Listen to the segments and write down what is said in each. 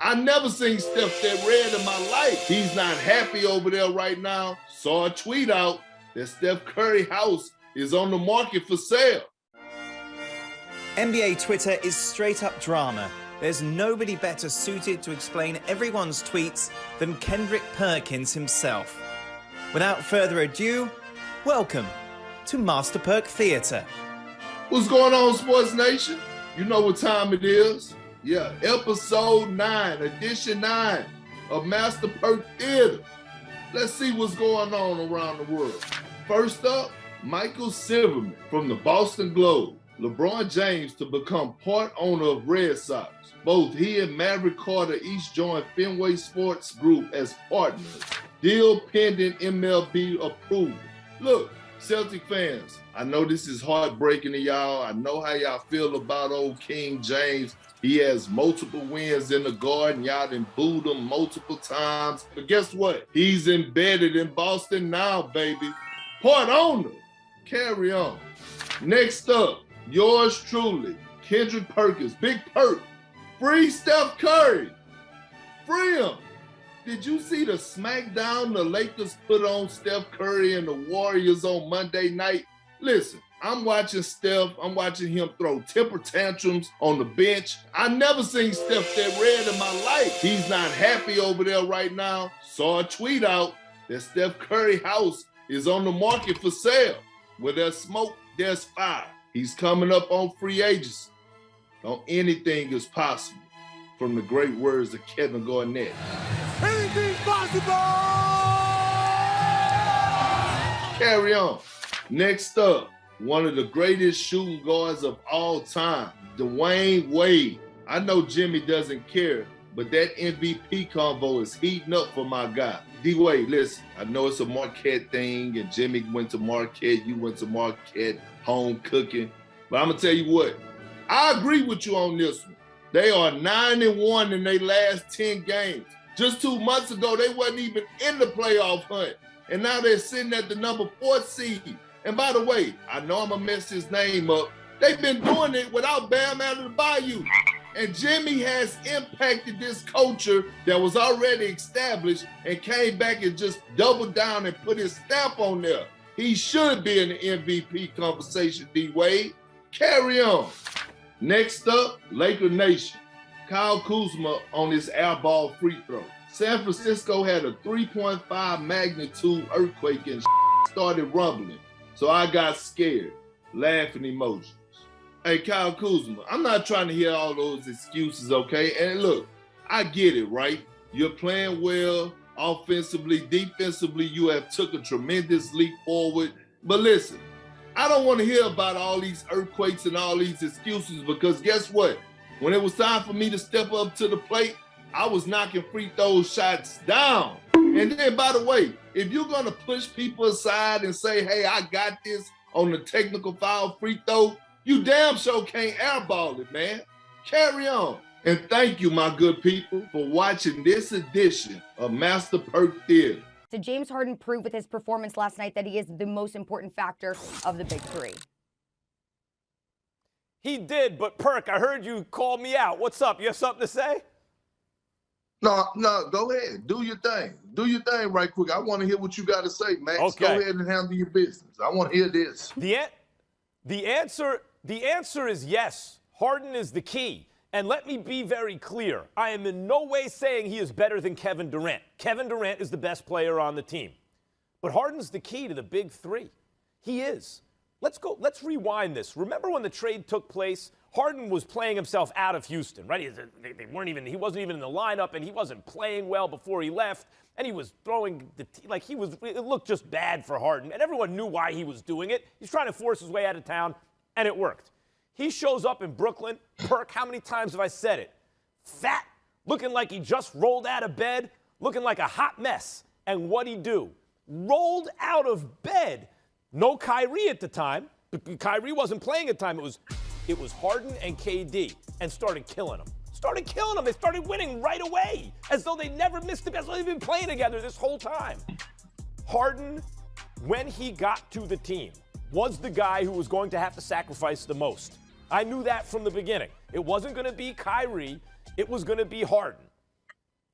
I never seen Steph that red in my life. He's not happy over there right now. Saw a tweet out that Steph Curry house is on the market for sale. NBA Twitter is straight up drama. There's nobody better suited to explain everyone's tweets than Kendrick Perkins himself. Without further ado, welcome to Master Perk Theater. What's going on, Sports Nation? You know what time it is. Yeah, episode 9, edition 9 of Master Perk Theater. Let's see what's going on around the world. First up, Michael Silverman from the Boston Globe. LeBron James to become part owner of Red Sox. Both he and Maverick Carter each joined Fenway Sports Group as partners. Deal pending MLB approval. Look, Celtic fans, I know this is heartbreaking to y'all. I know how y'all feel about old King James. He has multiple wins in the Garden. Y'all done booed him multiple times. But guess what? He's embedded in Boston now, baby. Part owner. Carry on. Next up, yours truly, Kendrick Perkins, Big Perk. Free Steph Curry. Free him. Did you see the smackdown the Lakers put on Steph Curry and the Warriors on Monday night? Listen, I'm watching Steph. I'm watching him throw temper tantrums on the bench. I never seen Steph that red in my life. He's not happy over there right now. Saw a tweet out that Steph Curry house is on the market for sale. Where there's smoke, there's fire. He's coming up on free agency. On anything is possible. From the great words of Kevin Garnett. Anything's possible! Carry on. Next up, one of the greatest shooting guards of all time, Dwayne Wade. I know Jimmy doesn't care, but that MVP convo is heating up for my guy. D-Wade, listen, I know it's a Marquette thing, and Jimmy went to Marquette, you went to Marquette, home cooking. But I'm going to tell you what, I agree with you on this one. They are 9-1 in their last 10 games. Just 2 months ago, they wasn't even in the playoff hunt. And now they're sitting at the number 4 seed. And by the way, I know I'm going to mess his name up. They've been doing it without Bam out of the Bayou. And Jimmy has impacted this culture that was already established and came back and just doubled down and put his stamp on there. He should be in the MVP conversation, D-Wade. Carry on. Next up, Laker Nation. Kyle Kuzma on his airball free throw. San Francisco had a 3.5 magnitude earthquake and started rumbling. So I got scared. Laughing emojis. Hey, Kyle Kuzma, I'm not trying to hear all those excuses, okay? And look, I get it, right? You're playing well offensively, defensively. You have took a tremendous leap forward. But listen, I don't want to hear about all these earthquakes and all these excuses because guess what? When it was time for me to step up to the plate, I was knocking free throw shots down. And then, by the way, if you're going to push people aside and say, hey, I got this on the technical foul free throw, you damn sure can't airball it, man. Carry on. And thank you, my good people, for watching this edition of Master Perk Theater. Did James Harden prove with his performance last night that he is the most important factor of the big three? He did, but Perk, I heard you call me out. What's up? You have something to say? No, go ahead. Do your thing. Do your thing right quick. I want to hear what you got to say, Max. Okay. Go ahead and handle your business. I want to hear this. The answer is yes. Harden is the key. And let me be very clear. I am in no way saying he is better than Kevin Durant. Kevin Durant is the best player on the team. But Harden's the key to the big three. He is. Let's rewind this. Remember when the trade took place? Harden was playing himself out of Houston, right? He wasn't even in the lineup, and he wasn't playing well before he left, and he was throwing it looked just bad for Harden, and everyone knew why he was doing it. He's trying to force his way out of town, and it worked. He shows up in Brooklyn. Perk, how many times have I said it? Fat, looking like he just rolled out of bed, looking like a hot mess. And what'd he do? Rolled out of bed. No Kyrie at the time. Kyrie wasn't playing at the time. It was Harden and KD, and started killing them. They started winning right away, as though they never missed the, as though they've been playing together this whole time. Harden, when he got to the team, was the guy who was going to have to sacrifice the most. I knew that from the beginning. It wasn't going to be Kyrie. It was going to be Harden.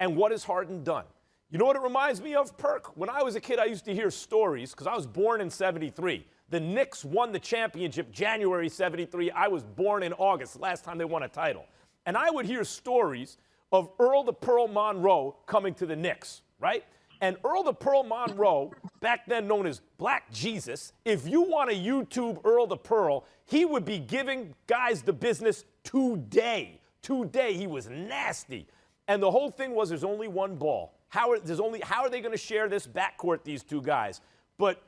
And what has Harden done? You know what it reminds me of, Perk? When I was a kid, I used to hear stories, because I was born in 73. The Knicks won the championship January 73. I was born in August, the last time they won a title. And I would hear stories of Earl the Pearl Monroe coming to the Knicks, right? And Earl the Pearl Monroe, back then known as Black Jesus, if you want to YouTube Earl the Pearl, he would be giving guys the business today. Today, he was nasty. And the whole thing was there's only one ball. How are they going to share this backcourt, these two guys? But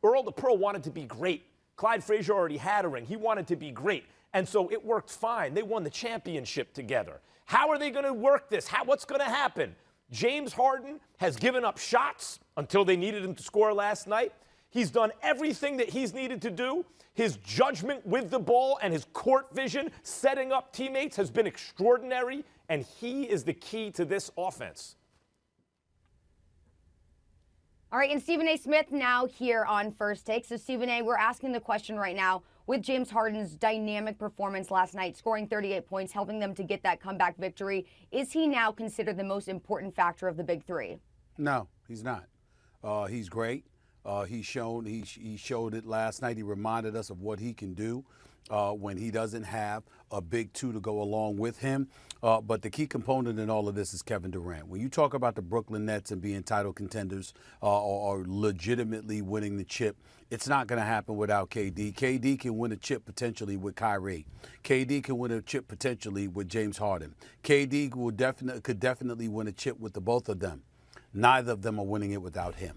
Earl the Pearl wanted to be great. Clyde Frazier already had a ring. He wanted to be great. And so it worked fine. They won the championship together. How are they going to work this? What's going to happen? James Harden has given up shots until they needed him to score last night. He's done everything that he's needed to do. His judgment with the ball and his court vision, setting up teammates, has been extraordinary, and he is the key to this offense. All right, and Stephen A. Smith now here on First Take. So, Stephen A., we're asking the question right now, with James Harden's dynamic performance last night, scoring 38 points, helping them to get that comeback victory, is he now considered the most important factor of the big three? No, he's not. He's great. He showed it last night. He reminded us of what he can do when he doesn't have a big two to go along with him. But the key component in all of this is Kevin Durant. When you talk about the Brooklyn Nets and being title contenders or legitimately winning the chip, it's not going to happen without KD. KD can win a chip potentially with Kyrie. KD can win a chip potentially with James Harden. KD could definitely win a chip with the both of them. Neither of them are winning it without him.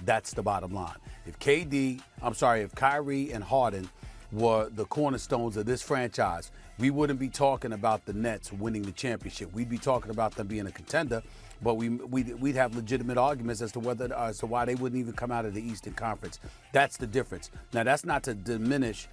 That's the bottom line. If Kyrie and Harden were the cornerstones of this franchise, we wouldn't be talking about the Nets winning the championship. We'd be talking about them being a contender, but we'd have legitimate arguments as to why they wouldn't even come out of the Eastern Conference. That's the difference. Now, that's not to diminish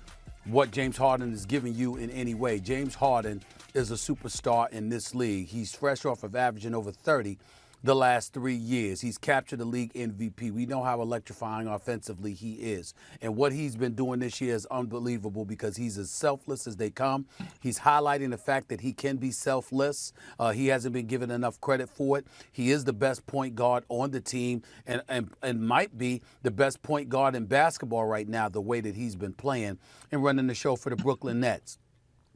what James Harden is giving you in any way. James Harden is a superstar in this league. He's fresh off of averaging over 30 the last 3 years. He's captured the league MVP. We know how electrifying offensively he is. And what he's been doing this year is unbelievable because he's as selfless as they come. He's highlighting the fact that he can be selfless. He hasn't been given enough credit for it. He is the best point guard on the team and might be the best point guard in basketball right now, the way that he's been playing and running the show for the Brooklyn Nets.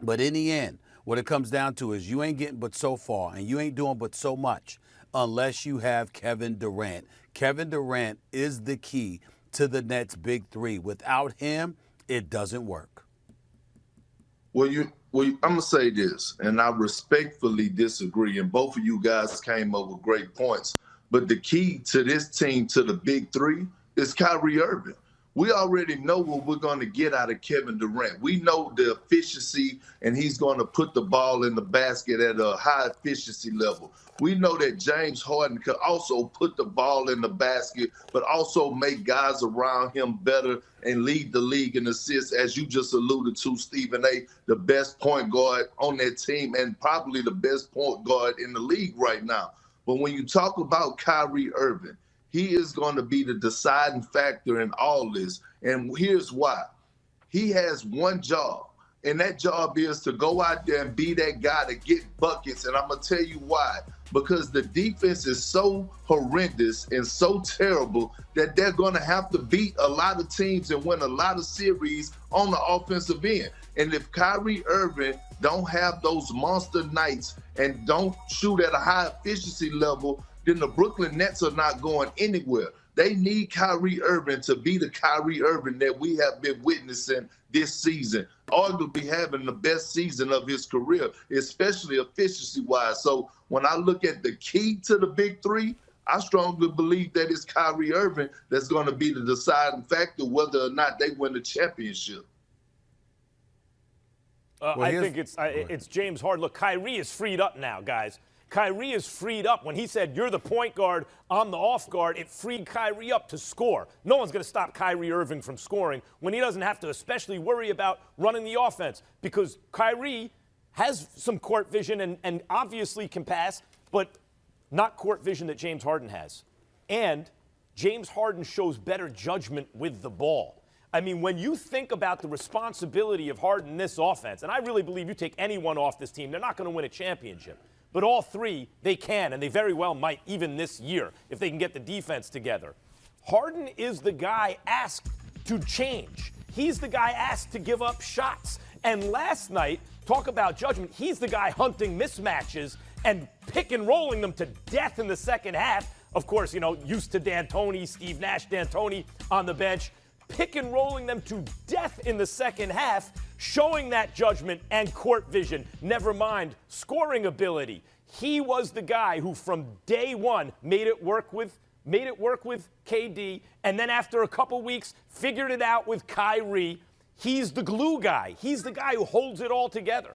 But in the end, what it comes down to is you ain't getting but so far and you ain't doing but so much unless you have Kevin Durant. Kevin Durant is the key to the Nets' big three. Without him, it doesn't work. Well, I'm going to say this, and I respectfully disagree, and both of you guys came up with great points. But the key to this team, to the big three, is Kyrie Irving. We already know what we're going to get out of Kevin Durant. We know the efficiency, and he's going to put the ball in the basket at a high efficiency level. We know that James Harden could also put the ball in the basket, but also make guys around him better and lead the league in assists, as you just alluded to, Stephen A., the best point guard on that team and probably the best point guard in the league right now. But when you talk about Kyrie Irving, he is going to be the deciding factor in all this. And here's why. He has one job, and that job is to go out there and be that guy to get buckets. And I'm going to tell you why. Because the defense is so horrendous and so terrible that they're going to have to beat a lot of teams and win a lot of series on the offensive end. And if Kyrie Irving don't have those monster nights and don't shoot at a high efficiency level, then the Brooklyn Nets are not going anywhere. They need Kyrie Irving to be the Kyrie Irving that we have been witnessing this season, arguably having the best season of his career, especially efficiency-wise. So when I look at the key to the big three, I strongly believe that it's Kyrie Irving that's going to be the deciding factor whether or not they win the championship. I think it's James Harden. Look, Kyrie is freed up now, guys. Kyrie is freed up. When he said, you're the point guard, I'm the off guard, it freed Kyrie up to score. No one's going to stop Kyrie Irving from scoring when he doesn't have to especially worry about running the offense, because Kyrie has some court vision and obviously can pass, but not court vision that James Harden has. And James Harden shows better judgment with the ball. I mean, when you think about the responsibility of Harden in this offense, and I really believe you take anyone off this team, they're not going to win a championship. but all three, they can, and they very well might even this year if they can get the defense together. Harden is the guy asked to change. He's the guy asked to give up shots. And last night, talk about judgment, he's the guy hunting mismatches and pick and rolling them to death in the second half. Of course, used to D'Antoni, Steve Nash, D'Antoni on the bench, pick and rolling them to death in the second half, showing that judgment and court vision, never mind scoring ability. He was the guy who from day one made it work with KD, and then after a couple weeks figured it out with Kyrie. He's the glue guy. He's the guy who holds it all together.